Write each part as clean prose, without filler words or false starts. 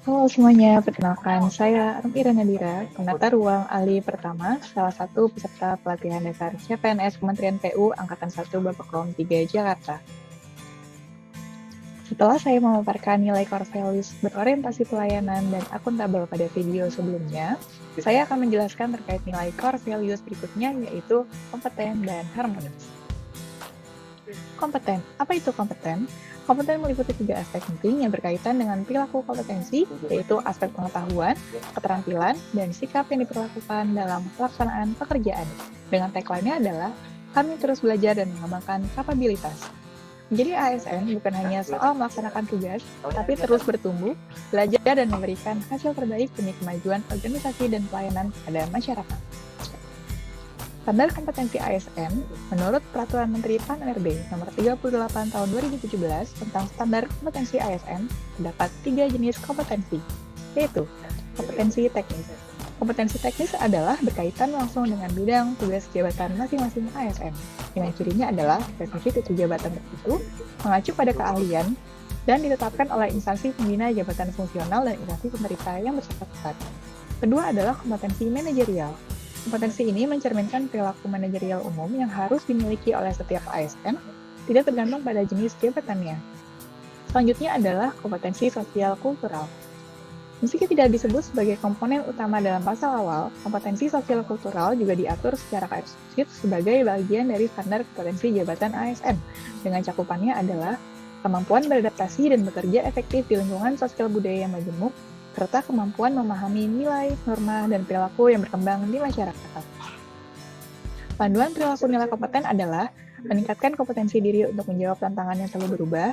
Halo semuanya, perkenalkan saya Irina Nadira, penata ruang ahli pertama, salah satu peserta pelatihan dasar CPNS Kementerian PU Angkatan 1 Babak 3 Jakarta. Setelah saya memaparkan nilai core values berorientasi pelayanan dan akuntabel pada video sebelumnya, saya akan menjelaskan terkait nilai core values berikutnya, yaitu kompeten dan harmonis. Kompeten. Apa itu kompeten? Kompeten meliputi 3 aspek penting yang berkaitan dengan perilaku kompetensi, yaitu aspek pengetahuan, keterampilan, dan sikap yang diperlakukan dalam pelaksanaan pekerjaan. Dengan tagline-nya adalah, kami terus belajar dan mengembangkan kapabilitas. Menjadi ASN bukan hanya soal melaksanakan tugas, tapi terus bertumbuh, belajar, dan memberikan hasil terbaik demi kemajuan organisasi dan pelayanan pada masyarakat. Standar kompetensi ASN, menurut Peraturan Menteri PAN-RB Nomor 38 Tahun 2017 tentang Standar Kompetensi ASN, terdapat 3 jenis kompetensi, yaitu kompetensi teknis. Kompetensi teknis adalah berkaitan langsung dengan bidang tugas jabatan masing-masing ASN. Dengan cirinya adalah definisi titel jabatan tertentu, mengacu pada keahlian, dan ditetapkan oleh instansi pembina jabatan fungsional dan instansi pemerintah yang bersangkutan. Kedua adalah kompetensi manajerial. Kompetensi ini mencerminkan perilaku manajerial umum yang harus dimiliki oleh setiap ASN, tidak tergantung pada jenis jabatannya. Selanjutnya adalah kompetensi sosial kultural. Meski tidak disebut sebagai komponen utama dalam pasal awal, kompetensi sosial kultural juga diatur secara eksplisit sebagai bagian dari standar kompetensi jabatan ASN, dengan cakupannya adalah kemampuan beradaptasi dan bekerja efektif di lingkungan sosial budaya yang majemuk, serta kemampuan memahami nilai, norma, dan perilaku yang berkembang di masyarakat. Panduan perilaku nilai kompeten adalah meningkatkan kompetensi diri untuk menjawab tantangan yang selalu berubah,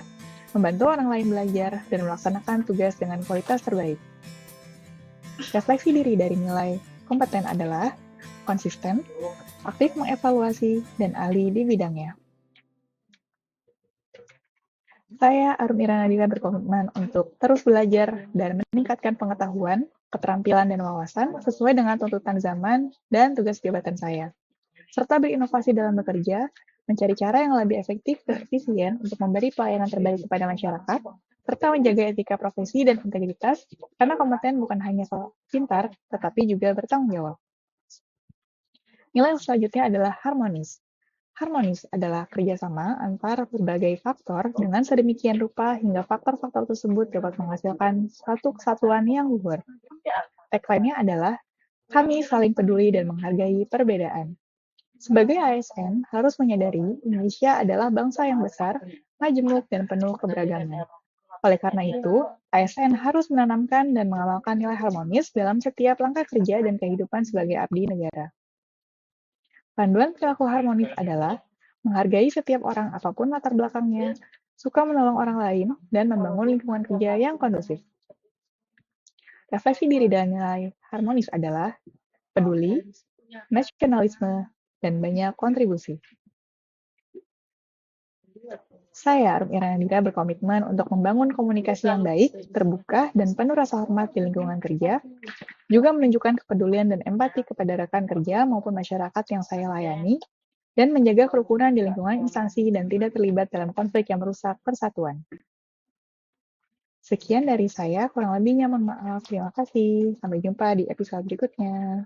membantu orang lain belajar, dan melaksanakan tugas dengan kualitas terbaik. Refleksi diri dari nilai kompeten adalah konsisten, aktif mengevaluasi, dan ahli di bidangnya. Saya, Arum Irana Nadira, berkomitmen untuk terus belajar dan meningkatkan pengetahuan, keterampilan, dan wawasan sesuai dengan tuntutan zaman dan tugas jabatan saya, serta berinovasi dalam bekerja, mencari cara yang lebih efektif dan efisien untuk memberi pelayanan terbaik kepada masyarakat, serta menjaga etika profesi dan integritas, karena kompeten bukan hanya soal pintar, tetapi juga bertanggung jawab. Nilai selanjutnya adalah harmonis. Harmonis adalah kerjasama antar berbagai faktor dengan sedemikian rupa hingga faktor-faktor tersebut dapat menghasilkan satu kesatuan yang luhur. Tagline-nya adalah, kami saling peduli dan menghargai perbedaan. Sebagai ASN, harus menyadari Indonesia adalah bangsa yang besar, majemuk, dan penuh keberagaman. Oleh karena itu, ASN harus menanamkan dan mengamalkan nilai harmonis dalam setiap langkah kerja dan kehidupan sebagai abdi negara. Panduan perilaku harmonis adalah menghargai setiap orang apapun latar belakangnya, suka menolong orang lain, dan membangun lingkungan kerja yang kondusif. Refleksi diri dan nilai harmonis adalah peduli, nasionalisme, dan banyak kontribusi. Saya, Arum Irana Nadira, berkomitmen untuk membangun komunikasi yang baik, terbuka, dan penuh rasa hormat di lingkungan kerja, juga menunjukkan kepedulian dan empati kepada rekan kerja maupun masyarakat yang saya layani, dan menjaga kerukunan di lingkungan instansi dan tidak terlibat dalam konflik yang merusak persatuan. Sekian dari saya, kurang lebihnya mohon maaf. Terima kasih. Sampai jumpa di episode berikutnya.